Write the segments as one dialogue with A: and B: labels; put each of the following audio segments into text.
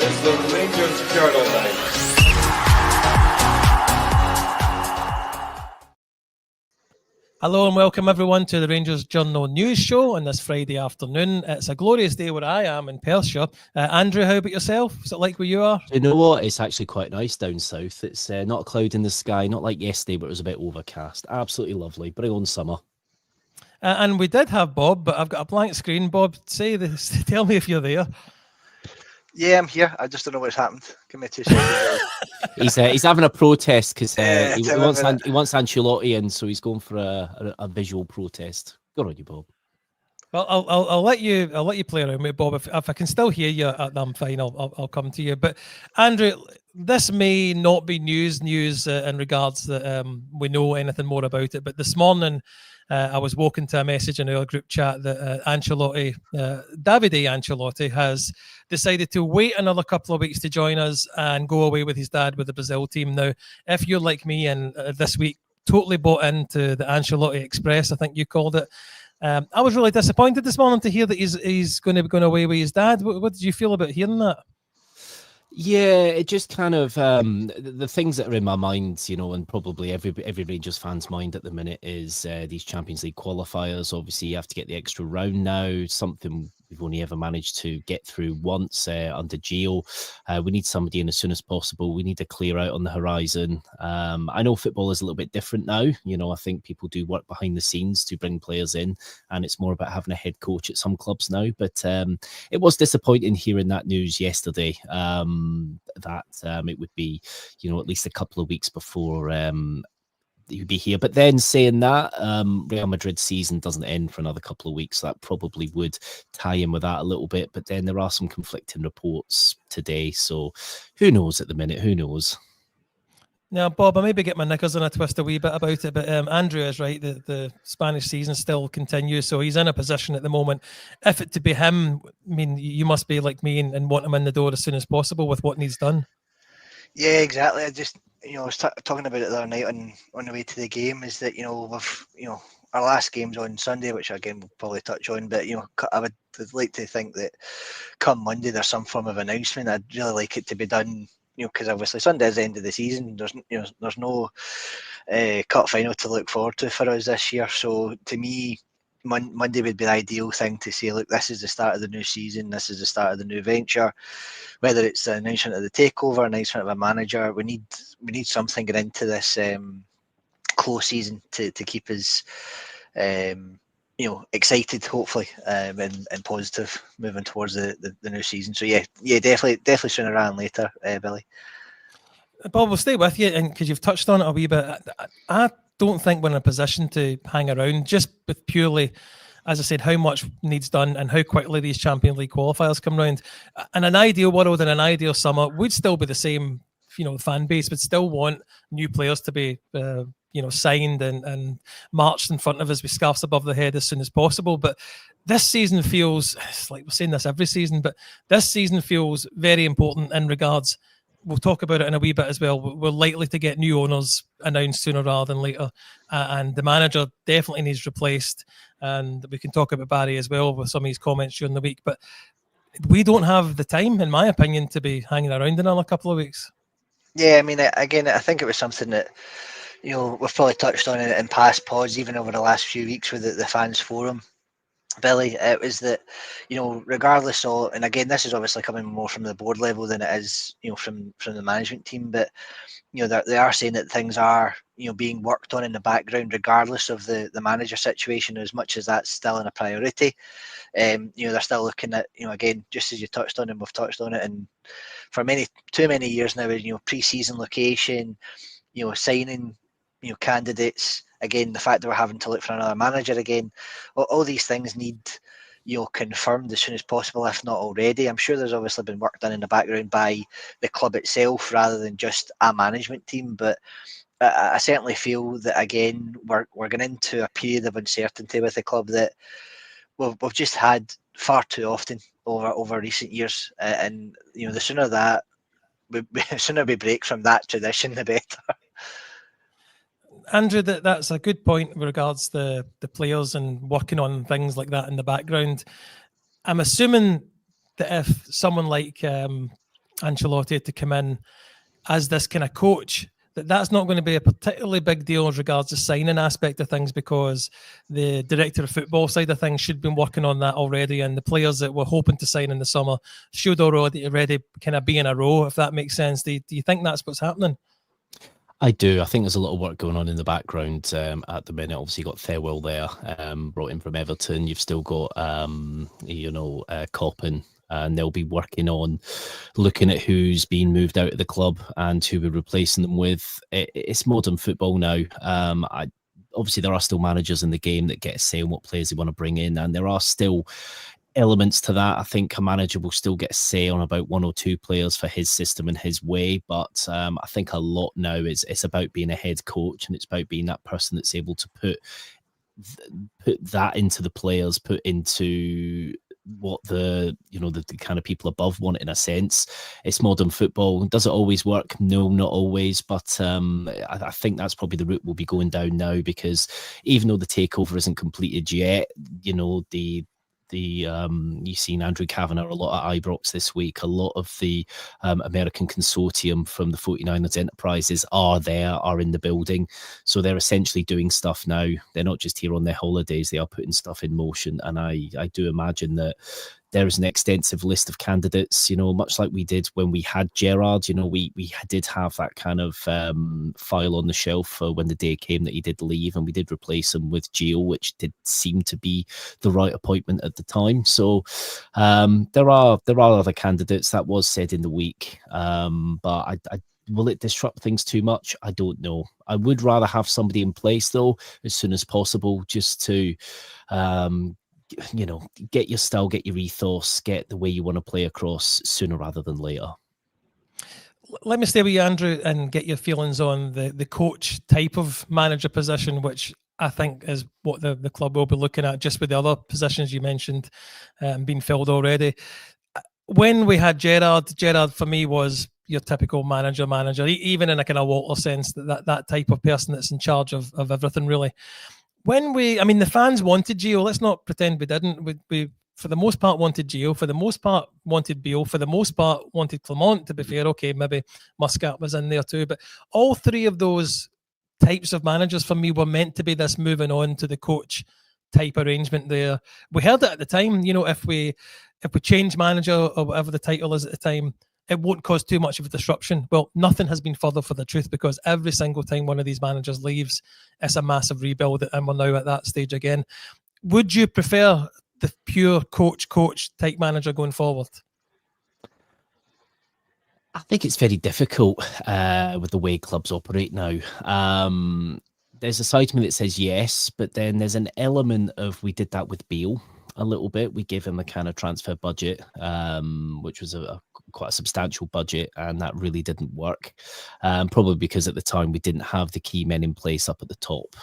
A: is the Rangers Journal Night.
B: Hello and welcome everyone to the Rangers Journal News Show on this Friday afternoon. It's a glorious day where I am in Perthshire. Andrew, how about yourself? Is it like where you are?
C: Do you know what? It's actually quite nice down south. It's not a cloud in the sky, not like yesterday, but it was a bit overcast. Absolutely lovely. Bring on summer.
B: And we did have Bob, but I've got a blank screen. Bob, say this. Tell me if you're there.
D: Yeah, I'm here. I just don't know what's happened. Give me 2 seconds.
C: He's having a protest because
D: Yeah,
C: he wants Ancelotti in, so he's going for a visual protest. Good on you, Bob.
B: Well, I'll let you play around with Bob. If I can still hear you, I'm fine. I'll come to you. But Andrew, this may not be news in regards that we know anything more about it. But this morning, I was woken to a message in our group chat that Davide Ancelotti has decided to wait another couple of weeks to join us and go away with his dad with the Brazil team. Now, if you're like me and this week totally bought into the Ancelotti Express, I think you called it, I was really disappointed this morning to hear that he's going to be going away with his dad. What did you feel about hearing that?
C: Yeah, it just kind of the things that are in my mind, you know, and probably every Rangers fan's mind at the minute is these Champions League qualifiers. Obviously, you have to get the extra round now, something we've only ever managed to get through once under Gio. We need somebody in as soon as possible. We need to clear out on the horizon. I know football is a little bit different now. You know, I think people do work behind the scenes to bring players in, and it's more about having a head coach at some clubs now. But it was disappointing hearing that news yesterday. That it would be, you know, at least a couple of weeks before he'd be here. But then saying that, Real Madrid season doesn't end for another couple of weeks. So that probably would tie in with that a little bit. But then there are some conflicting reports today. So who knows at the minute? Who knows?
B: Now, Bob, I maybe get my knickers in a twist a wee bit about it, but Andrew is right. The Spanish season still continues, so he's in a position at the moment. If it to be him, I mean, you must be like me and want him in the door as soon as possible with what needs done.
D: Yeah, exactly. I just, I was talking about it the other night on the way to the game. Is that our last game's on Sunday, which again we'll probably touch on. But I would like to think that come Monday there's some form of announcement. I'd really like it to be done. Because obviously Sunday is the end of the season. There's no cup final to look forward to for us this year. So to me, Monday would be the ideal thing to say, look, this is the start of the new season. This is the start of the new venture. Whether it's the announcement of the takeover, announcement of a manager, we need something get into this close season to keep us excited, hopefully, and positive moving towards the new season. So yeah, definitely sooner rather than later, Billy.
B: Bob, we'll stay with you, and because you've touched on it a wee bit, I don't think we're in a position to hang around just with purely, as I said, how much needs done and how quickly these Champions League qualifiers come round. In an ideal world, in an ideal summer, would still be the same. The fan base would still want new players to be signed and marched in front of us with scarves above the head as soon as possible. But this season feels, it's like we're saying this every season, but this season feels very important in regards, we'll talk about it in a wee bit as well, we're likely to get new owners announced sooner rather than later, and the manager definitely needs replaced, and we can talk about Barry as well with some of his comments during the week, but we don't have the time, in my opinion, to be hanging around another couple of weeks.
D: Yeah, I mean, again, I think it was something that we've probably touched on it in past pods, even over the last few weeks with the fans forum, Billy. It was that, regardless of, and again, this is obviously coming more from the board level than it is, from the management team, but they are saying that things are being worked on in the background, regardless of the manager situation, as much as that's still in a priority. They're still looking at, again, just as you touched on, and we've touched on it, and for too many years now, pre-season location, signing, candidates, again, the fact that we're having to look for another manager again, all these things need, confirmed as soon as possible, if not already. I'm sure there's obviously been work done in the background by the club itself rather than just a management team, but I certainly feel that, again, we're going into a period of uncertainty with the club that we've just had far too often over recent years, and the sooner we break from that tradition, the better.
B: Andrew, that's a good point with regards to the players and working on things like that in the background. I'm assuming that if someone like Ancelotti to come in as this kind of coach, that's not going to be a particularly big deal as regards the signing aspect of things, because the director of football side of things should have been working on that already, and the players that we're hoping to sign in the summer should already kind of be in a row, if that makes sense. Do you think that's what's happening?
C: I do. I think there's a lot of work going on in the background at the minute. Obviously, you got Thirlwell there, brought in from Everton. You've still got, Coppin, and they'll be working on looking at who's been moved out of the club and who we're replacing them with. It's modern football now. Obviously, there are still managers in the game that get a say on what players they want to bring in, and there are still elements to that. I think a manager will still get a say on about one or two players for his system and his way, but I think a lot now it's about being a head coach, and it's about being that person that's able to put that into the players, put into what the kind of people above want, in a sense. It's modern football. Does it always work? No, not always, but I think that's probably the route we'll be going down now, because even though the takeover isn't completed yet, you've seen Andrew Kavanagh a lot at Ibrox this week. A lot of the American consortium from the 49ers enterprises are in the building. So they're essentially doing stuff now. They're not just here on their holidays. They are putting stuff in motion. And I do imagine that there is an extensive list of candidates, much like we did when we had Gerrard. We did have that kind of file on the shelf for when the day came that he did leave, and we did replace him with Gio, which did seem to be the right appointment at the time. So there are other candidates. That was said in the week, but will it disrupt things too much? I don't know. I would rather have somebody in place, though, as soon as possible, just to get your style, get your ethos, get the way you want to play across sooner rather than later.
B: Let me stay with you, Andrew, and get your feelings on the coach type of manager position, which I think is what the club will be looking at, just with the other positions you mentioned being filled already. When we had Gerrard for me was your typical manager, even in a kind of Walter sense, that type of person that's in charge of everything, really. The fans wanted Gio. Let's not pretend we didn't. We for the most part wanted Gio. For the most part wanted Beale. For the most part wanted Clement. To be fair, okay, maybe Muscat was in there too. But all three of those types of managers for me were meant to be this moving on to the coach type arrangement there. We heard it at the time. If we change manager or whatever the title is at the time, it won't cause too much of a disruption. Well, nothing has been further for the truth, because every single time one of these managers leaves, it's a massive rebuild, and we're now at that stage again. Would you prefer the pure coach type manager going forward?
C: I think it's very difficult with the way clubs operate now. There's a side to me that says yes, but then there's an element of, we did that with Beale a little bit. We gave him a kind of transfer budget, which was quite a substantial budget, and that really didn't work. Probably because at the time we didn't have the key men in place up at the top.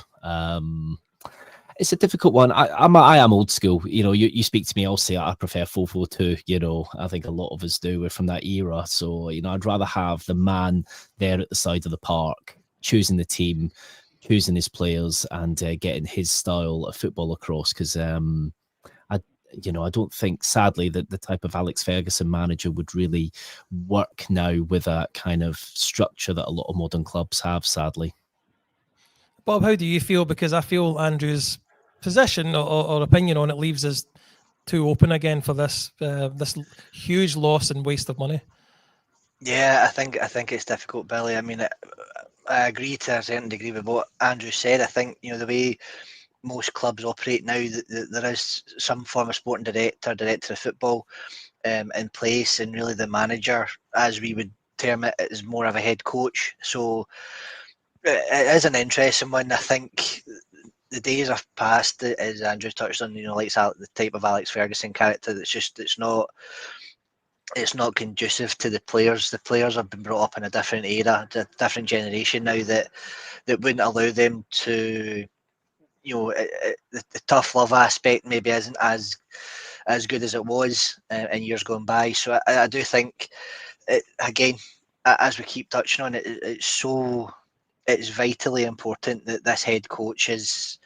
C: It's a difficult one. I am old school. You speak to me, I'll say I prefer 4-4-2. I think a lot of us do. We're from that era. So, I'd rather have the man there at the side of the park, choosing the team, choosing his players, and getting his style of football across. Because I don't think, sadly, that the type of Alex Ferguson manager would really work now with that kind of structure that a lot of modern clubs have, sadly.
B: Bob, how do you feel? Because I feel Andrew's position or opinion on it leaves us too open again for this huge loss and waste of money.
D: Yeah, I think it's difficult, Billy. I agree to a certain degree with what Andrew said. I think the way most clubs operate now, there is some form of sporting director of football in place, and really the manager, as we would term it, is more of a head coach. So it is an interesting one. I think the days have passed, as Andrew touched on, like the type of Alex Ferguson character it's not conducive to the players. The players have been brought up in a different era, a different generation now that wouldn't allow them to, the tough love aspect maybe isn't as good as it was in years gone by. So I do think, again, as we keep touching on it, it's vitally important that this head coach is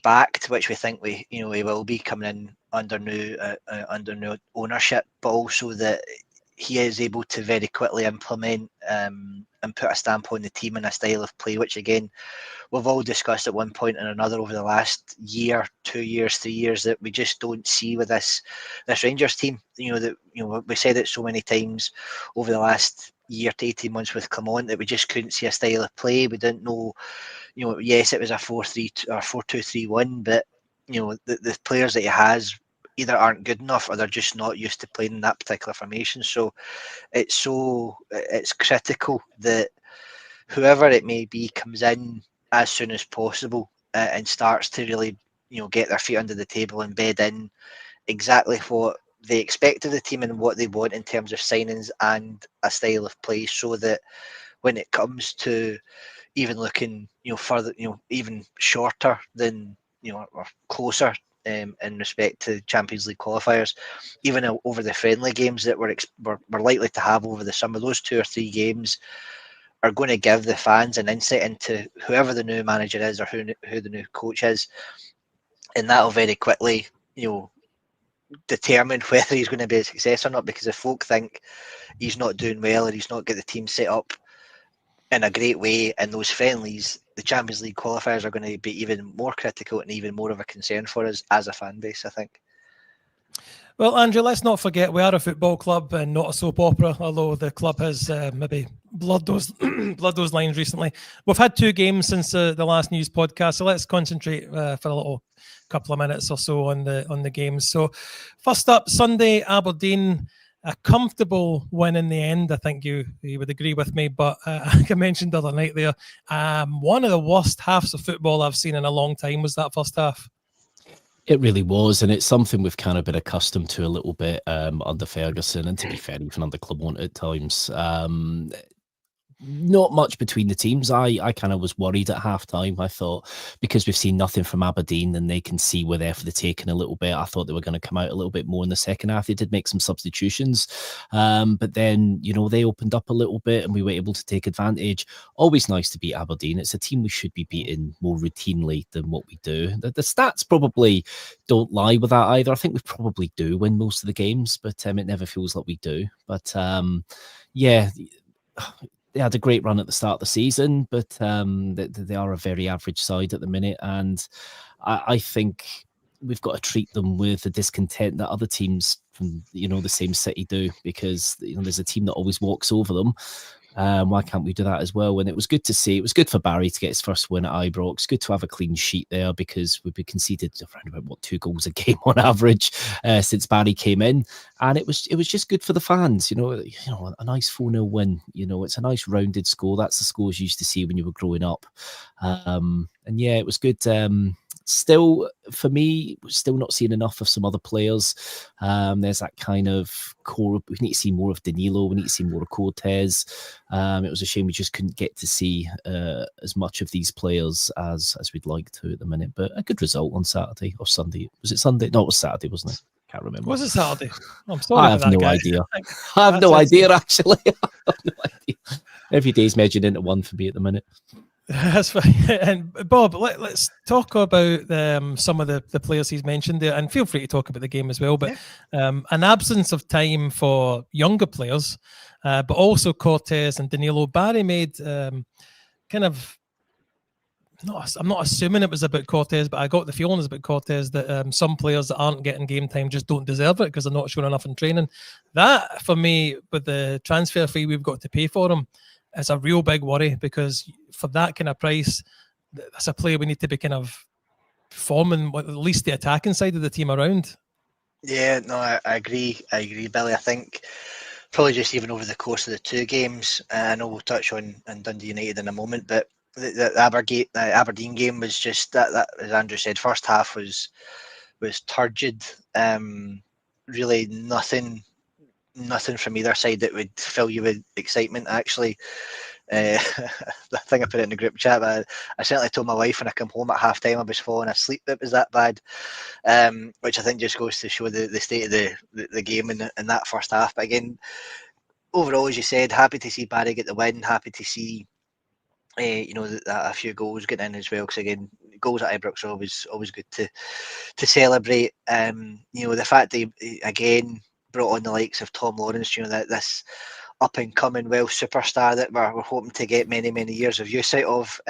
D: backed, which we think he will be coming in under new ownership, but also that he is able to very quickly implement and put a stamp on the team and a style of play, which again we've all discussed at one point or another over the last year, 2 years, 3 years, that we just don't see with this Rangers team. We said it so many times over the last year to 18 months with Clement that we just couldn't see a style of play. We didn't know, yes, it was a 4-3 or 4-2-3-1, but the players that he has either aren't good enough or they're just not used to playing in that particular formation. So it's critical that whoever it may be comes in as soon as possible and starts to really get their feet under the table and bed in exactly what they expect of the team and what they want in terms of signings and a style of play, so that when it comes to even looking further, even shorter than or closer in respect to Champions League qualifiers, even over the friendly games that we're likely to have over the summer, those 2 or 3 games are going to give the fans an insight into whoever the new manager is or who the new coach is, and that'll very quickly determine whether he's going to be a success or not. Because if folk think he's not doing well or he's not got the team set up in a great way in those friendlies, the Champions League qualifiers are going to be even more critical and even more of a concern for us as a fan base, I think.
B: Well, Andrew, let's not forget we are a football club and not a soap opera, although the club has maybe blurred those lines recently. We've had 2 games since the last news podcast, so let's concentrate for a little couple of minutes or so on the games. So first up, Sunday, Aberdeen, a comfortable win in the end. I think you would agree with me, but like I mentioned the other night there, one of the worst halves of football I've seen in a long time was that first half.
C: It really was, and it's something we've kind of been accustomed to a little bit under Ferguson, and to be fair, even under Clement at times. Not much between the teams. I kind of was worried at halftime. I thought, because we've seen nothing from Aberdeen and they can see we're there for the taking a little bit, I thought they were going to come out a little bit more in the second half. They did make some substitutions, but then they opened up a little bit and we were able to take advantage. Always nice to beat Aberdeen. It's a team we should be beating more routinely than what we do. The stats probably don't lie with that either. I think we probably do win most of the games, but it never feels like we do. But yeah, they had a great run at the start of the season, but they are a very average side at the minute. And I think we've got to treat them with the discontent that other teams from, the same city do, because, there's a team that always walks over them. Why can't we do that as well? And it was good to see. It was good for Barry to get his first win at Ibrox. Good to have a clean sheet there, because we've been conceded around about 2 goals a game on average since Barry came in, and it was just good for the fans. A nice 4-0 win. It's a nice rounded score. That's the scores you used to see when you were growing up. And yeah, it was good. Still, for me, still not seeing enough of some other players. There's that kind of core. We need to see more of Danilo. We need to see more of Cortez. It was a shame we just couldn't get to see as much of these players as we'd like to at the minute. But a good result on Saturday or Sunday. Was it Sunday? No, it was Saturday, wasn't it? Can't remember.
B: Was it Saturday? I'm sorry.
C: I have no idea. I have no idea, actually. I have no idea. Every day's measured into one for me at the minute.
B: That's fine. And Bob, let's talk about some of the players he's mentioned there, and feel free to talk about the game as well. But an absence of time for younger players, but also Cortez and Danilo. Barry made kind of, I'm not assuming it was about Cortez, but I got the feeling it was about Cortez that some players that aren't getting game time just don't deserve it because they're not showing enough in training. That, for me, with the transfer fee we've got to pay for him, it's a real big worry, because for that kind of price, that's a player we need to be kind of forming at least the attacking side of the team around.
D: Yeah, no, I agree, Billy. I think probably just even over the course of the 2 games, I know we'll touch on Dundee United in a moment, but the Aberdeen game was just that, as Andrew said, first half was turgid. Really nothing from either side that would fill you with excitement, actually. I think I put it in the group chat, but I certainly told my wife when I come home at half time I was falling asleep. It was that bad, which I think just goes to show the state of the game in that first half. But again, overall, as you said, happy to see Barry get the win, happy to see a few goals getting in as well, because again, goals at Ibrox are always good to celebrate. The fact that again, brought on the likes of Tom Lawrence, that this up and coming Welsh superstar that we're hoping to get many, many years of use out of.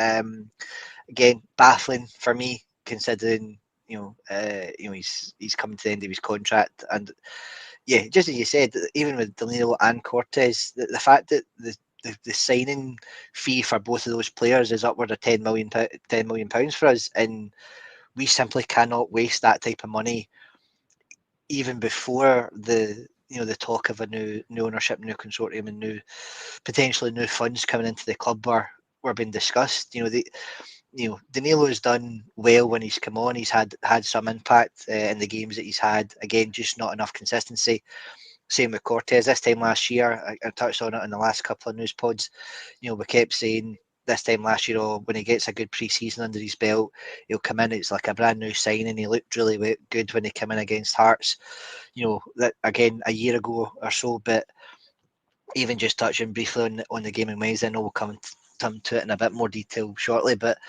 D: Again, baffling for me, considering he's coming to the end of his contract, and yeah, just as you said, even with Danilo and Cortez, the fact that the signing fee for both of those players is upward of £10 million for us, and we simply cannot waste that type of money, even before the talk of a new ownership, new consortium, and potentially new funds coming into the club were being discussed. Danilo has done well when he's come on. He's had some impact in the games that he's had. Again, just not enough consistency. Same with Cortez. This time last year, I touched on it in the last couple of news pods. We kept saying this time last year, when he gets a good pre-season under his belt, he'll come in. It's like a brand new signing. He looked really good when he came in against Hearts. That again a year ago or so. But even just touching briefly on the game in Wednesday, I know we'll come to it in a bit more detail shortly. But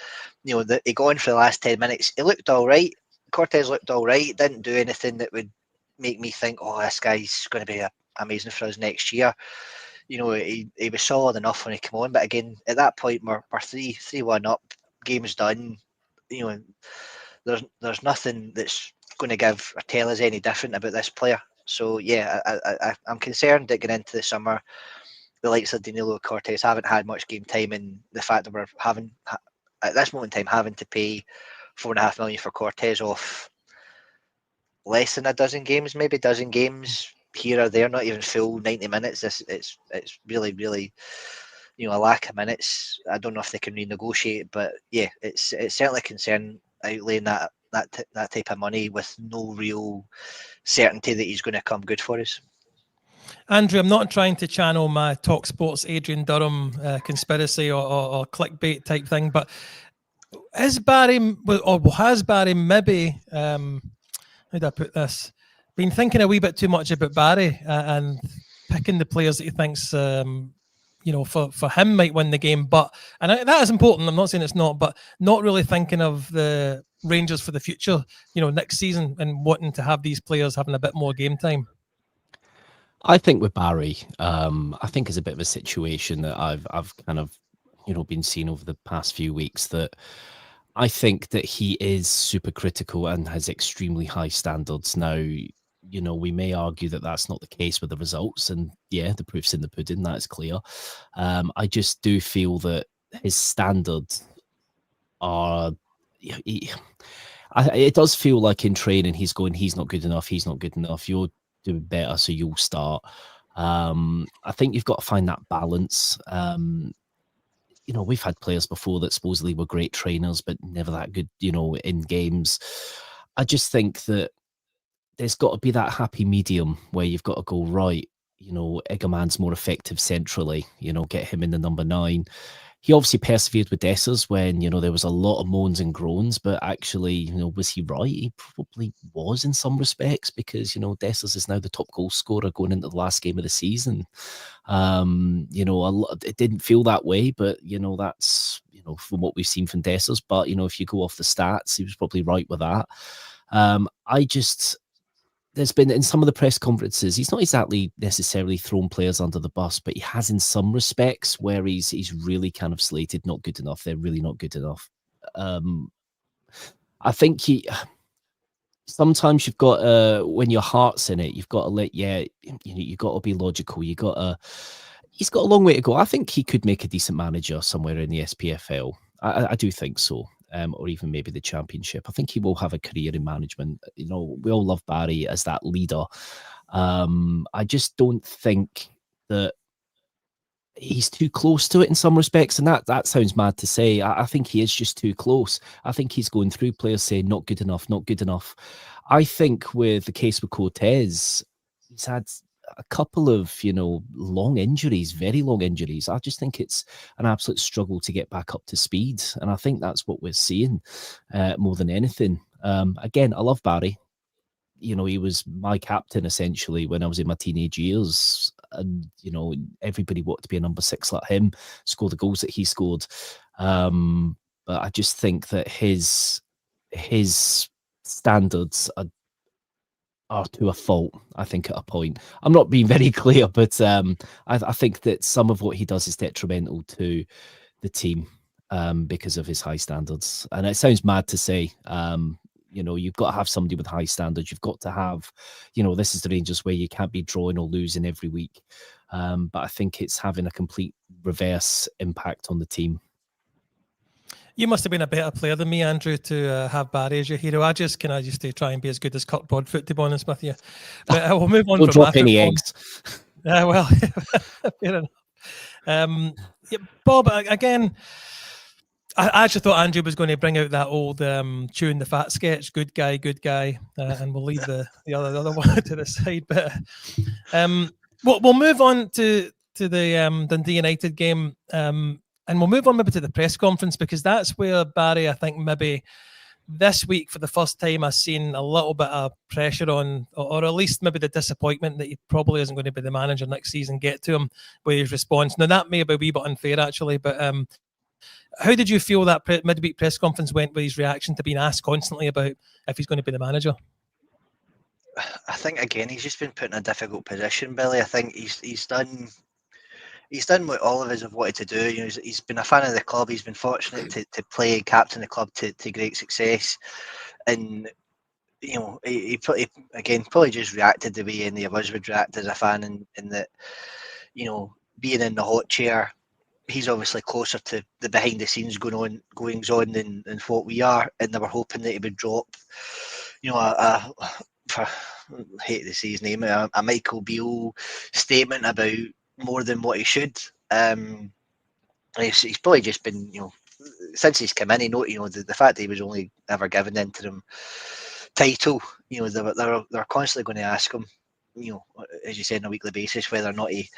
D: he got on for the last 10 minutes. He looked all right. Cortez looked all right. Didn't do anything that would make me think, oh, this guy's going to be amazing for us next year. He was solid enough when he came on, but again, at that point, we're 3-1 up, game's done. There's nothing that's going to tell us any different about this player. So yeah, I'm concerned that going into the summer, the likes of Danilo Cortez haven't had much game time, and the fact that we're at this moment in time having to pay $4.5 million for Cortez off less than a dozen games here or there, not even full 90 minutes. It's really, really, a lack of minutes. I don't know if they can renegotiate, but yeah, it's certainly a concern outlaying that type of money with no real certainty that he's going to come good for us.
B: Andrew, I'm not trying to channel my Talk Sports Adrian Durham conspiracy or clickbait type thing, but has Barry maybe, how do I put this, been thinking a wee bit too much about Barry and picking the players that he thinks, for him might win the game? That is important. I'm not saying it's not, but not really thinking of the Rangers for the future, next season, and wanting to have these players having a bit more game time.
C: I think with Barry, I think it's a bit of a situation that I've kind of, been seeing over the past few weeks, that I think that he is super critical and has extremely high standards. Now, we may argue that that's not the case with the results, and yeah, the proof's in the pudding, that is clear. I just do feel that his standards are, it does feel like in training he's not good enough, you're doing better, so you'll start. I think you've got to find that balance. We've had players before that supposedly were great trainers, but never that good, in games. I just think that there's got to be that happy medium where you've got to go, right, Egerman's more effective centrally, get him in the number 9. He obviously persevered with Dessers when, there was a lot of moans and groans, but actually, was he right? He probably was in some respects, because, Dessers is now the top goal scorer going into the last game of the season. It didn't feel that way, but, that's, from what we've seen from Dessers. But, if you go off the stats, he was probably right with that. There's been, in some of the press conferences, he's not exactly necessarily thrown players under the bus, but he has in some respects where he's really kind of slated not good enough. They're really not good enough. I think sometimes you've got when your heart's in it, you've got to you've got to be logical. He's got a long way to go. I think he could make a decent manager somewhere in the SPFL. I do think so. Or even maybe the Championship. I think he will have a career in management. We all love Barry as that leader. I just don't think that he's too close to it in some respects, and that sounds mad to say. I think he is just too close. I think he's going through players saying not good enough, not good enough. I think with the case with Cortez, he's had a couple of, long injuries, very long injuries. I just think it's an absolute struggle to get back up to speed. And I think that's what we're seeing more than anything. Again, I love Barry. He was my captain essentially when I was in my teenage years. And, everybody wanted to be a number 6 like him, score the goals that he scored. But I just think that his standards are are to a fault, I think, at a point. I'm not being very clear, but I think that some of what he does is detrimental to the team because of his high standards. And it sounds mad to say, you've got to have somebody with high standards. You've got to have, this is the Rangers way. You can't be drawing or losing every week. But I think it's having a complete reverse impact on the team.
B: You must have been a better player than me, Andrew, to have Barry as your hero. I just used to try and be as good as Kurt Broadfoot, to be honest with you. But we'll move on.
C: Don't
B: from
C: drop any eggs.
B: Well, fair enough. Yeah, Bob, again, I actually thought Andrew was going to bring out that old chewing the fat sketch, good guy, and we'll leave the other one to the side. But we'll move on to the Dundee United game. And we'll move on maybe to the press conference, because that's where Barry, I think maybe this week for the first time, I've seen a little bit of pressure on, or at least maybe the disappointment that he probably isn't going to be the manager next season get to him with his response. Now, that may be a wee bit unfair, actually, but how did you feel that midweek press conference went with his reaction to being asked constantly about if he's going to be the manager?
D: I think, again, he's just been put in a difficult position, Billy. I think he's done what all of us have wanted to do. He's been a fan of the club. He's been fortunate to play and captain the club to great success, and he probably just reacted the way any of us would react as a fan, in that being in the hot chair, he's obviously closer to the behind the scenes goings on than what we are, and they were hoping that he would drop, I hate to say his name, a Michael Beale statement about more than what he should. He's probably just been, since he's come in, the fact that he was only ever given the interim title, they're constantly going to ask him, as you said, on a weekly basis, whether or not he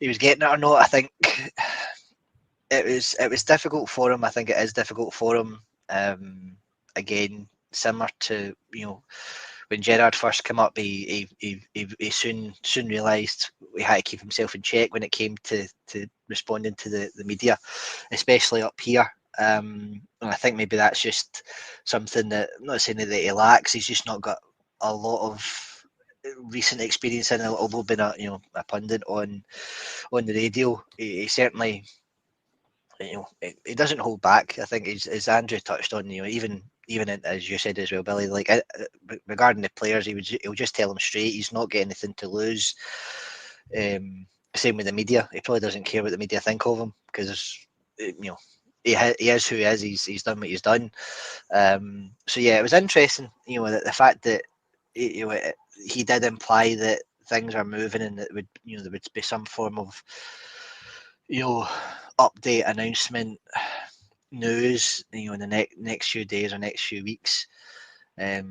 D: was getting it or not. I think it was difficult for him. I think it is difficult for him. Again, similar to when Gerrard first came up, he soon realised he had to keep himself in check when it came to responding to the media, especially up here. And I think maybe that's just something that, I'm not saying that he lacks, he's just not got a lot of recent experience in it, although being a pundit on the radio. He certainly, he doesn't hold back. I think, as Andrew touched on, even as you said as well, Billy, like regarding the players, he'll just tell them straight. He's not got anything to lose. Same with the media. He probably doesn't care what the media think of him, because he is who he is. He's done what he's done. So yeah, it was interesting. The fact that he did imply that things are moving, and that there would be some form of update, announcement, news in the next few days or next few weeks. I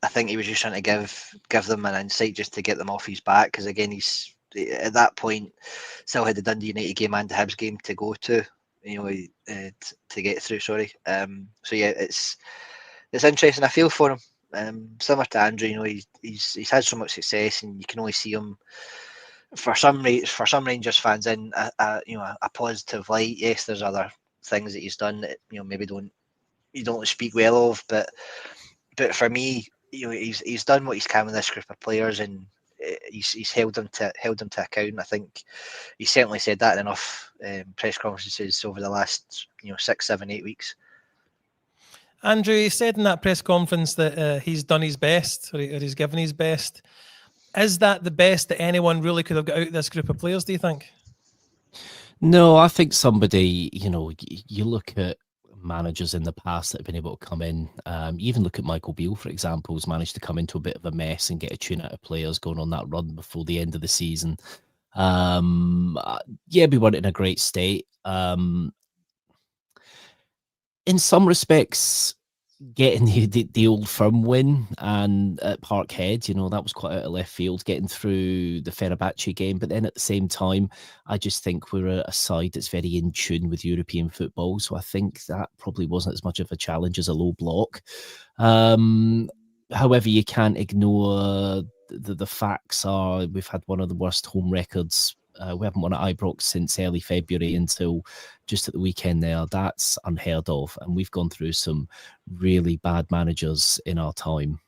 D: think he was just trying to give them an insight, just to get them off his back, because again, he's at that point still had the Dundee United game and the Hibs game to go to, to get through. Sorry. So yeah, it's interesting. I feel for him. Similar to Andrew, he's had so much success, and you can only see him, for some Rangers fans, in a positive light. Yes, there's other things that he's done that maybe you don't speak well of, but for me, he's done what he's can with this group of players, and he's held them to account. I think he certainly said that in enough press conferences over the last 6, 7, 8 weeks.
B: Andrew, he said in that press conference that he's done his best, or he's given his best. Is that the best that anyone really could have got out of this group of players, do you think?
C: No, I think somebody, you look at managers in the past that have been able to come in. You even look at Michael Beale, for example, who's managed to come into a bit of a mess and get a tune out of players going on that run before the end of the season. Yeah, we weren't in a great state. In some respects, getting the Old Firm win and at Parkhead, that was quite out of left field, getting through the Fenerbahce game. But then at the same time, I just think we're a side that's very in tune with European football. So I think that probably wasn't as much of a challenge as a low block. However, you can't ignore the facts are we've had one of the worst home records. We haven't won at Ibrox since early February until just at the weekend there. That's unheard of. And we've gone through some really bad managers in our time.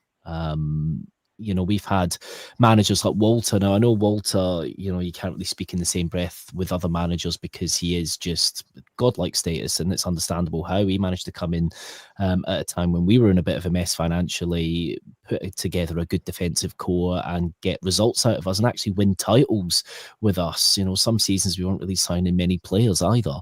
C: we've had managers like Walter. Now, I know Walter, you can't really speak in the same breath with other managers because he is just godlike status, and it's understandable how he managed to come in at a time when we were in a bit of a mess financially, put together a good defensive core and get results out of us and actually win titles with us. Some seasons we weren't really signing many players either.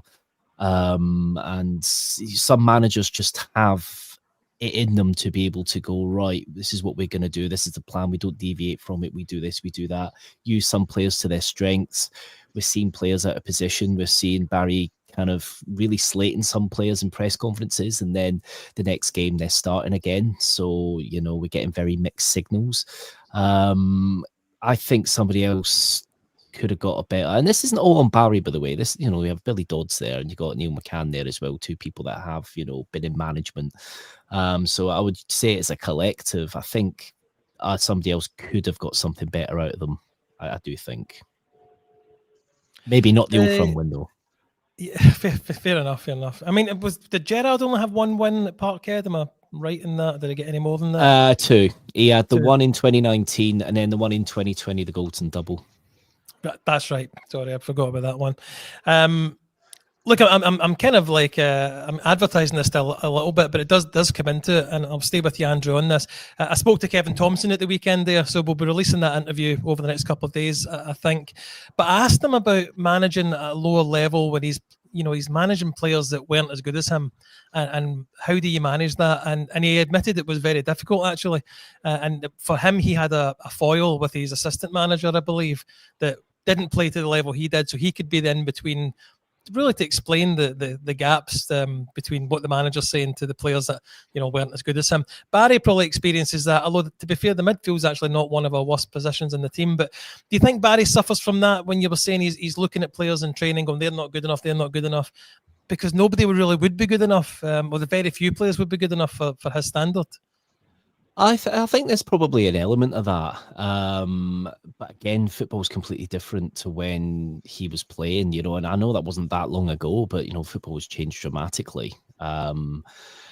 C: And some managers just have it in them to be able to go, right, this is what we're going to do. This is the plan. We don't deviate from it. We do this, we do that. Use some players to their strengths. We're seeing players out of position. We're seeing Barry kind of really slating some players in press conferences, and then the next game they're starting again. So, we're getting very mixed signals. I think somebody else could have got a better, and this isn't all on Barry, by the way. This, we have Billy Dodds there, and you got Neil McCann there as well, two people that have, been in management. So I would say as a collective, I think somebody else could have got something better out of them. I do think. Maybe not the Old Firm window.
B: Yeah, fair enough. I mean, did Gerrard only have one win at Parkhead? Am I right in that? Did he get any more than that?
C: Two. He had the one in 2019, and then the one in 2020, the Goldson double.
B: That's right. Sorry, I forgot about that one. Look, I'm kind of like I'm advertising this still a little bit, but it does come into it, and I'll stay with you, Andrew, on this. I spoke to Kevin Thompson at the weekend there, so we'll be releasing that interview over the next couple of days, I think. But I asked him about managing at a lower level when he's managing players that weren't as good as him, and how do you manage that? And he admitted it was very difficult, actually. And for him, he had a foil with his assistant manager, I believe, that didn't play to the level he did, so he could be then between, really to explain the gaps between what the manager's saying to the players that weren't as good as him. Barry probably experiences that, although to be fair, the midfield's actually not one of our worst positions in the team. But do you think Barry suffers from that when you were saying he's looking at players in training going, they're not good enough, because nobody would be good enough, or the very few players would be good enough for his standard?
C: I think there's probably an element of that. But again, football's completely different to when he was playing, and I know that wasn't that long ago, but, football has changed dramatically.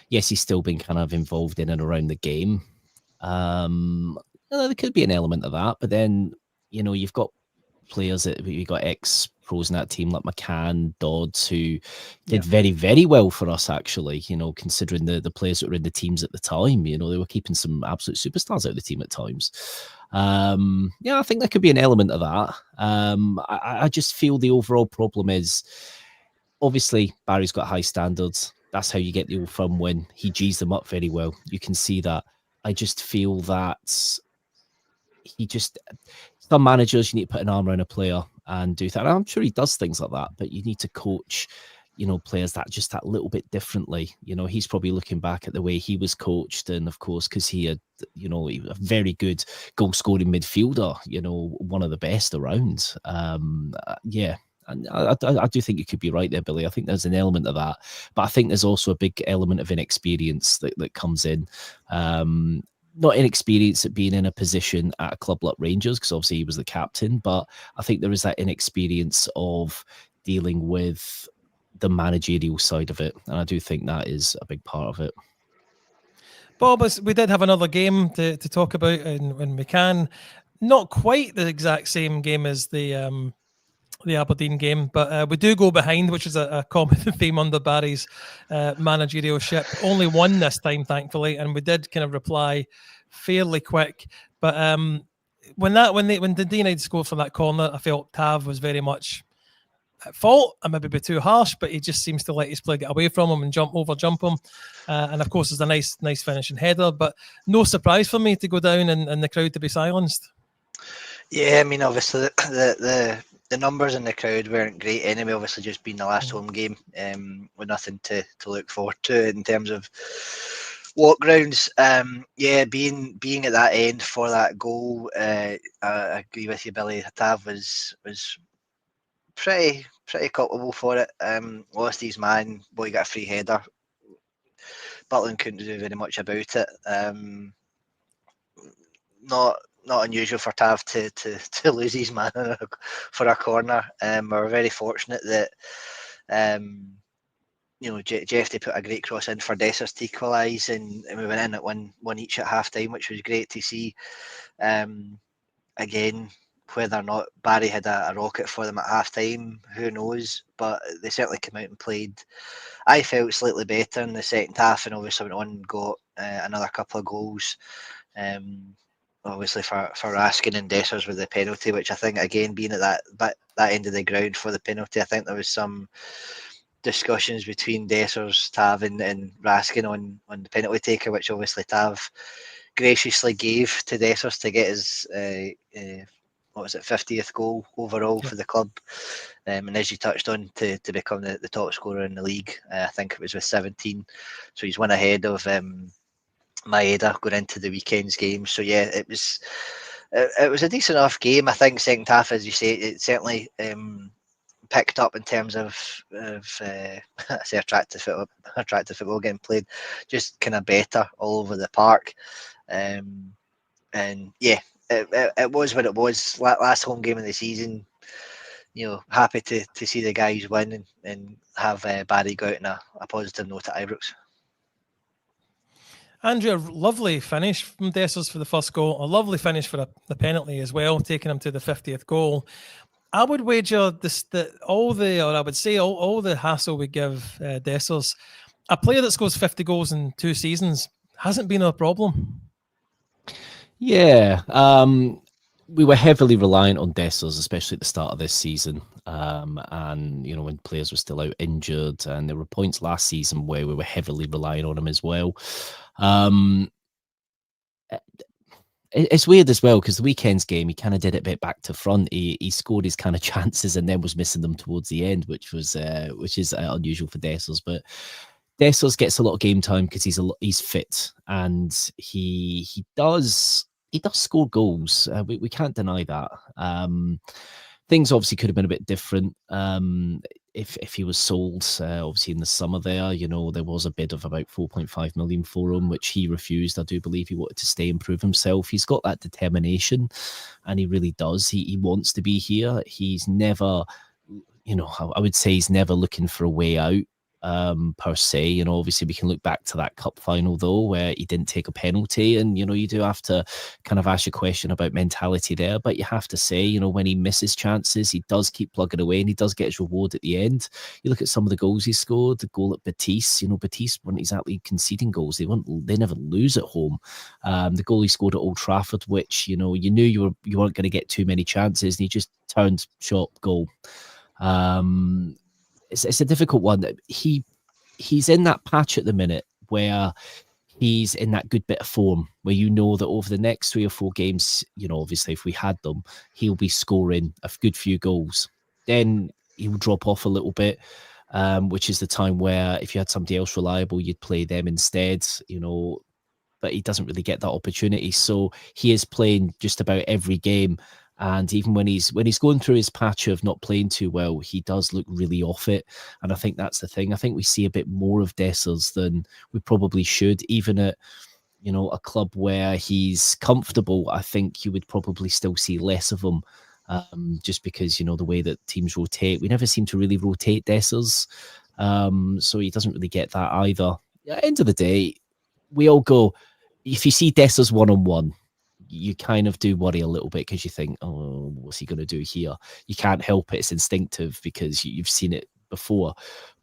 C: Yes, he's still been kind of involved in and around the game. There could be an element of that, but then, you've got players you've got ex-pros in that team like McCann, Dodds, who did very, very well for us, actually, considering the players that were in the teams at the time. They were keeping some absolute superstars out of the team at times. I think there could be an element of that. I just feel the overall problem is, obviously, Barry's got high standards. That's how you get the Old Firm win. He G's them up very well. You can see that. I just feel that some managers, you need to put an arm around a player and do that. And I'm sure he does things like that, but you need to coach, players that little bit differently. He's probably looking back at the way he was coached, and of course, because he had, a very good goal scoring midfielder, one of the best around. And I do think you could be right there, Billy. I think there's an element of that, but I think there's also a big element of inexperience that comes in. Not inexperience at being in a position at a club like Rangers, because obviously he was the captain, but I think there is that inexperience of dealing with the managerial side of it, and I do think that is a big part of it.
B: Bob, we did have another game to talk about when we can. Not quite the exact same game as the Aberdeen game, but we do go behind, which is a common theme under Barry's managerialship. Only one this time, thankfully, and we did kind of reply fairly quick. But when Dundee United scored from that corner, I felt Tav was very much at fault. I maybe be too harsh, but he just seems to let his play get away from him and jump him. And of course, it's a nice finishing header, but no surprise for me to go down and the crowd to be silenced.
D: Yeah, I mean, obviously the numbers in the crowd weren't great anyway, obviously just being the last home game, with nothing to look forward to in terms of walk grounds. Being at that end for that goal, I agree with you, Billy. Tav was pretty culpable for it. Lost his man, boy got a free header. Butland couldn't do very much about it. Not unusual for Tav to lose his man for a corner. We're very fortunate that Jeff, they put a great cross in for Dessers to equalise, and we went in at one each at half time, which was great to see. Again, whether or not Barry had a rocket for them at half time, who knows? But they certainly came out and played, I felt, slightly better in the second half, and obviously went on and got another couple of goals. Obviously for Raskin and Dessers with the penalty, which I think, again, being at that end of the ground for the penalty, I think there was some discussions between Dessers, Tav, and Raskin on the penalty taker, which obviously Tav graciously gave to Dessers to get his 50th goal overall for the club, and as you touched on, to become the top scorer in the league. I think it was with 17, so he's one ahead of Maeda going into the weekend's game. So yeah, it was a decent enough game. I think second half, as you say, it certainly picked up in terms of I say attractive football getting played, just kind of better all over the park. And yeah, it was what it was. Last home game of the season. Happy to see the guys win and have Barry go out on a positive note at Ibrox.
B: Andrew, a lovely finish from Dessers for the first goal. A lovely finish for the penalty as well, taking him to the 50th goal. I would wager all the hassle we give Dessers, a player that scores 50 goals in 2 seasons hasn't been a problem.
C: Yeah, we were heavily reliant on Dessers, especially at the start of this season. And when players were still out injured, and there were points last season where we were heavily relying on him as well. It's weird as well, because the weekend's game, he kind of did it a bit back to front. He scored his kind of chances and then was missing them towards the end, which is unusual for Dessers. But Dessers gets a lot of game time because he's fit, and he does score goals. We can't deny that. Things obviously could have been a bit different if he was sold. Obviously in the summer there was a bid of about 4.5 million for him, which he refused. I do believe he wanted to stay and prove himself. He's got that determination, and he really does. He wants to be here. He's never, I would say he's never looking for a way out. Per se, obviously we can look back to that cup final though, where he didn't take a penalty, and you do have to kind of ask a question about mentality there. But you have to say, when he misses chances, he does keep plugging away, and he does get his reward at the end. You look at some of the goals he scored. The goal at Betis, Betis weren't exactly conceding goals. They never lose at home. The goal he scored at Old Trafford, which you knew you weren't going to get too many chances, and he just turned shot goal. It's a difficult one. He's in that patch at the minute where he's in that good bit of form, where that over the next 3 or 4 games, obviously if we had them, he'll be scoring a good few goals. Then he'll drop off a little bit, which is the time where if you had somebody else reliable, you'd play them instead, but he doesn't really get that opportunity. So he is playing just about every game. And even when he's going through his patch of not playing too well, he does look really off it. And I think that's the thing. I think we see a bit more of Dessers than we probably should. Even at, a club where he's comfortable, I think you would probably still see less of him. Just because, the way that teams rotate. We never seem to really rotate Dessers. So he doesn't really get that either. At the end of the day, we all go, if you see Dessers one-on-one, you kind of do worry a little bit, because you think, oh, what's he going to do here? You can't help it. It's instinctive because you've seen it before.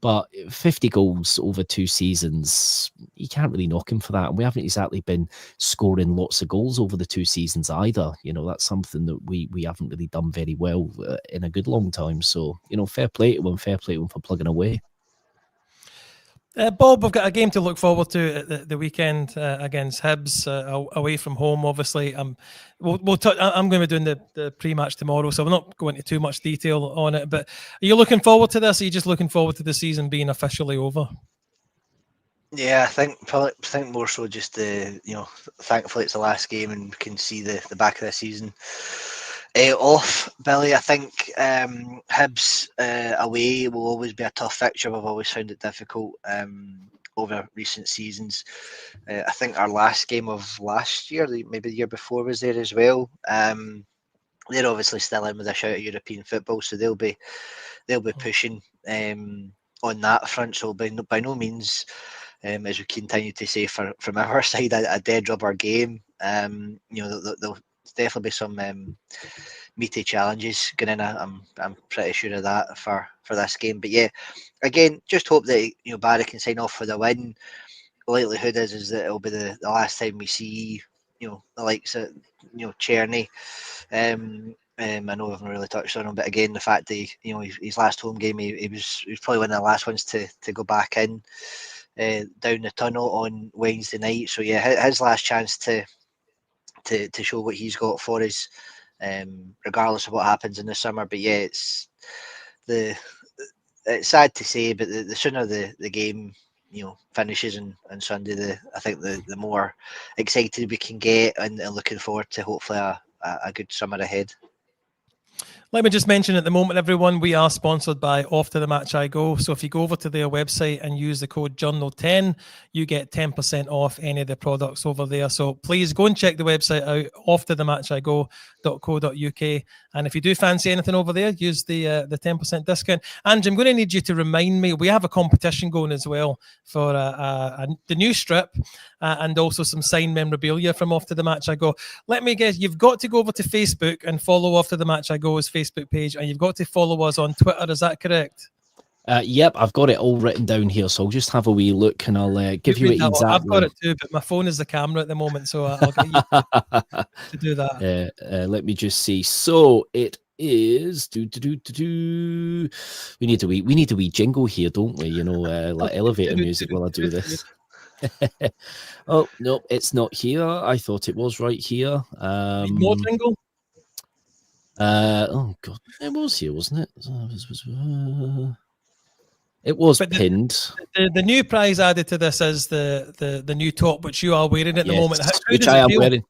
C: But 50 goals over 2 seasons, you can't really knock him for that. And we haven't exactly been scoring lots of goals over the 2 seasons either. That's something that we haven't really done very well in a good long time. So, fair play to him for plugging away.
B: Bob, we've got a game to look forward to at the weekend against Hibs, away from home, obviously. I'm going to be doing the pre-match tomorrow, so we'll not go into too much detail on it. But are you looking forward to this? Or are you just looking forward to the season being officially over?
D: Yeah, I think more so just thankfully it's the last game and we can see the back of the season off, Billy. I think Hibs away will always be a tough fixture. We've always found it difficult over recent seasons. I think our last game of last year, maybe the year before, was there as well. They're obviously still in with a shout at European football, so they'll be pushing on that front. So by no means, as we continue to say from our side, a dead rubber game. There'll definitely be some meaty challenges going in. I'm pretty sure of that for this game. But yeah, again, just hope that Barry can sign off for the win. The likelihood is that it'll be the last time we see the likes of Czerny. I know we haven't really touched on him, but again, the fact that his last home game, he was probably one of the last ones to go back in down the tunnel on Wednesday night. So yeah, his last chance to show what he's got for us, regardless of what happens in the summer. But yeah, it's sad to say, but the sooner the game finishes on Sunday, I think the more excited we can get, and looking forward to hopefully a good summer ahead.
B: Let me just mention at the moment, everyone, we are sponsored by Off to the Match I Go. So if you go over to their website and use the code Journal10, you get 10% off any of the products over there. So please go and check the website out, offtothematchigo.co.uk. And if you do fancy anything over there, use the 10% discount. Andrew, I'm going to need you to remind me, we have a competition going as well for the new strip and also some signed memorabilia from Off to the Match I Go. Let me guess, you've got to go over to Facebook and follow Off to the Match I Go's Facebook page, and you've got to follow us on Twitter. Is that correct?
C: Yep, I've got it all written down here, so I'll just have a wee look and I'll give you it exactly.
B: I've got it too, but my phone is the camera at the moment, so I'll get you to do that.
C: Let me just see. So it is we need a wee jingle here, don't we? Like elevator music while I do this. Oh no, it's not here. I thought it was right here.
B: More jingle.
C: Oh god, it was here, wasn't it? It was pinned.
B: The new prize added to this is the new top, which you are wearing at the moment.
C: Which I am wearing.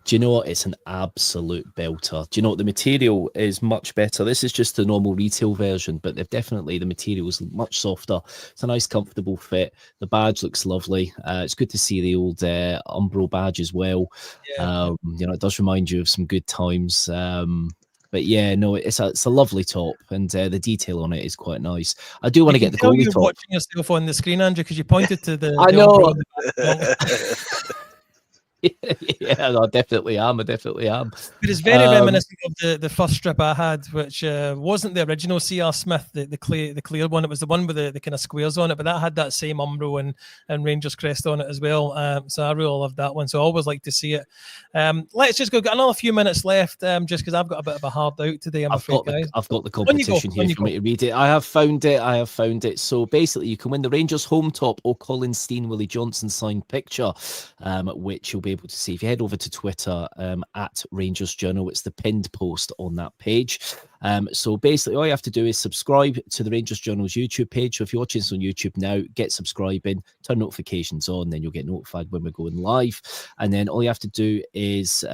C: Do you know what? It's an absolute belter. Do you know what? The material is much better. This is just the normal retail version, but the material is much softer. It's a nice, comfortable fit. The badge looks lovely. It's good to see the old Umbro badge as well. Yeah. It does remind you of some good times. But yeah, no, it's a lovely top, and the detail on it is quite nice. I do want to get the goalie top.
B: You're watching yourself on the screen, Andrew, because you pointed to the.
C: I know. Yeah, no, I definitely am. But
B: it's very reminiscent of the first strip I had, which wasn't the original C.R. Smith, the clear one. It was the one with the kind of squares on it, but that had that same Umbro and Rangers crest on it as well. So I really love that one. So I always like to see it. Let's just go. Got another few minutes left, just because I've got a bit of a hard out today. I've got
C: the competition here for me to read it. I have found it. So basically, you can win the Rangers home top or Colin Steen, Willie Johnson signed picture, which you'll be able to see if you head over to Twitter at Rangers Journal. It's the pinned post on that page. So basically all you have to do is subscribe to the Rangers Journal's YouTube page. So if you're watching this on YouTube now, get subscribing, turn notifications on, then you'll get notified when we're going live. And then all you have to do is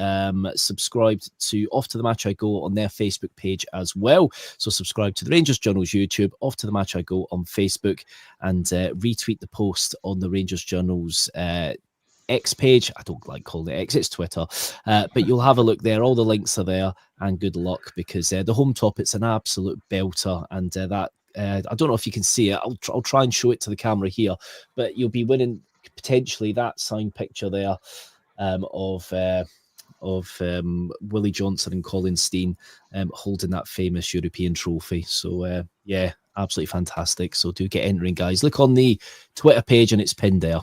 C: subscribe to Off to the Match I Go on their Facebook page as well. So subscribe to the Rangers Journal's YouTube, Off to the Match I Go on Facebook, and retweet the post on the Rangers Journal's X page. I don't like calling it X, it's Twitter, but you'll have a look there. All the links are there, and good luck, because the home top, it's an absolute belter, and that I don't know if you can see it. I'll try and show it to the camera here, but you'll be winning potentially that signed picture there of Willie Johnson and Colin Steen holding that famous European trophy. So yeah, absolutely fantastic. So do get entering, guys. Look on the Twitter page and it's pinned there.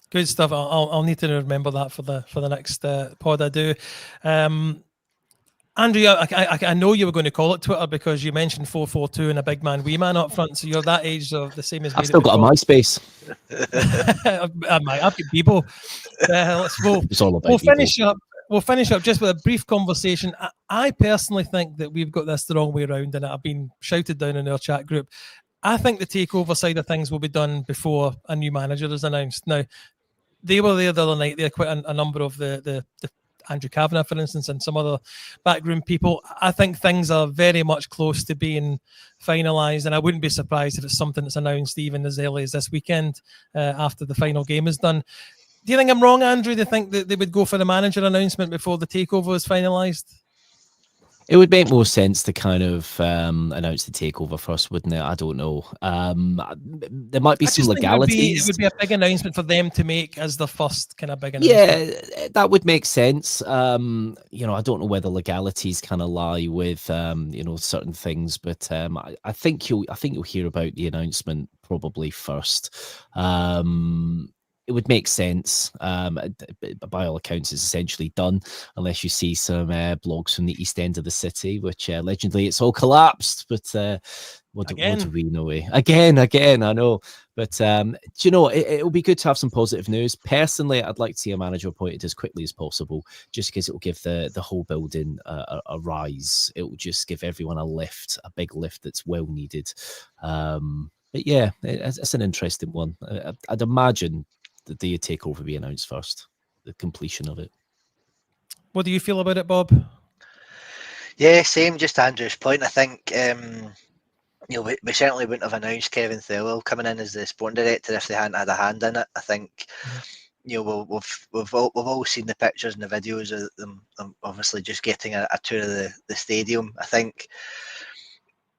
B: Good stuff. I'll need to remember that for the next pod I do. Andrew, I know you were going to call it Twitter because you mentioned 442 and a big man, wee man up front. So you're that age of the same as me.
C: I've still got a MySpace.
B: I've got people.
C: It's all about
B: We'll finish up just with a brief conversation. I personally think that we've got this the wrong way around, and I've been shouted down in our chat group. I think the takeover side of things will be done before a new manager is announced. Now, they were there the other night. They had quite a number of the Andrew Kavanagh, for instance, and some other backroom people. I think things are very much close to being finalised, and I wouldn't be surprised if it's something that's announced even as early as this weekend after the final game is done. Do you think I'm wrong, Andrew? Do you think that they would go for the manager announcement before the takeover is finalised?
C: It would make more sense to kind of announce the takeover first, wouldn't it? I don't know. There might be
B: I
C: some
B: just think it
C: legalities.
B: would be a big announcement for them to make as the first kind of big announcement.
C: Yeah, that would make sense. I don't know where the legalities kind of lie with certain things, but I think you'll hear about the announcement probably first. It would make sense. By all accounts, it's essentially done, unless you see some blogs from the east end of the city, which allegedly it's all collapsed. But what do we know? Again, I know. But do you know, it'll be good to have some positive news. Personally, I'd like to see a manager appointed as quickly as possible, just because it will give the whole building a rise. It will just give everyone a big lift that's well needed. But yeah, it's an interesting one. I'd imagine that the takeover be announced first, the completion of it.
B: What do you feel about it, Bob?
D: Yeah, same. Just Andrew's point. I think we certainly wouldn't have announced Kevin Thirlwell coming in as the sporting director if they hadn't had a hand in it. I think we've all seen the pictures and the videos of them obviously just getting a tour of the stadium. I think.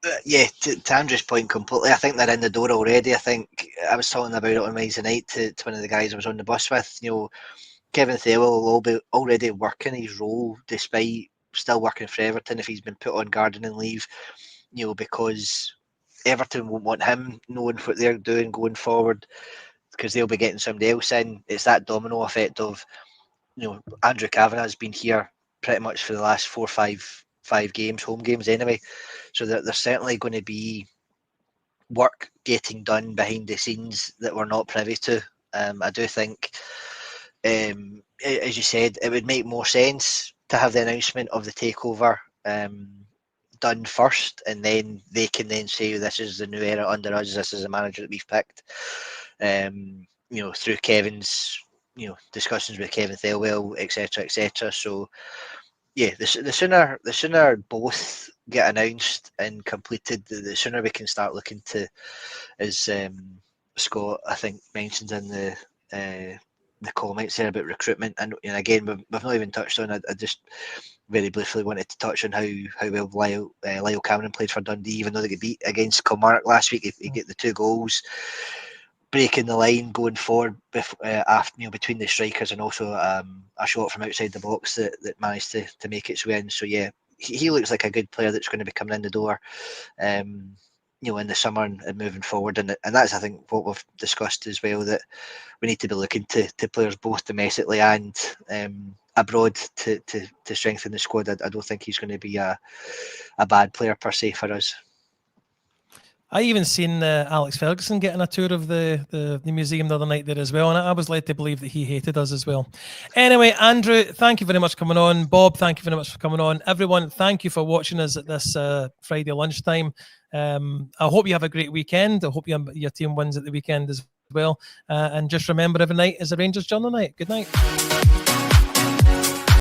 D: To Andrew's point completely, I think they're in the door already. I think I was talking about it on Wednesday night to one of the guys I was on the bus with. Kevin Thirlwell will be already working his role despite still working for Everton if he's been put on gardening leave, because Everton won't want him knowing what they're doing going forward because they'll be getting somebody else in. It's that domino effect of, Andrew Kavanagh's been here pretty much for the last 4 or 5 games, home games anyway. So that there's certainly going to be work getting done behind the scenes that we're not privy to. I do think, as you said, it would make more sense to have the announcement of the takeover done first, and then they can then say this is the new era under us. This is the manager that we've picked. Through Kevin's discussions with Kevin Thirlwell, etc., etc. So. Yeah, the sooner both get announced and completed, the sooner we can start looking to, as Scott I think mentioned in the comments there about recruitment, and again we've not even touched on. I just very briefly wanted to touch on how well Lyle Cameron played for Dundee, even though they got beat against Kilmarnock last week. He get the 2 goals. Breaking the line, going forward after between the strikers, and also a shot from outside the box that managed to make its way in. So yeah, he looks like a good player that's going to be coming in the door, in the summer and moving forward. And that's, I think, what we've discussed as well, that we need to be looking to players both domestically and abroad to strengthen the squad. I don't think he's going to be a bad player per se for us.
B: I even seen Alex Ferguson getting a tour of the museum the other night there as well, and I was led to believe that he hated us as well. Anyway, Andrew, thank you very much for coming on. Bob, thank you very much for coming on. Everyone, thank you for watching us at this Friday lunchtime. I hope you have a great weekend. I hope your team wins at the weekend as well. And just remember, every night is a Rangers Journal night. Good night.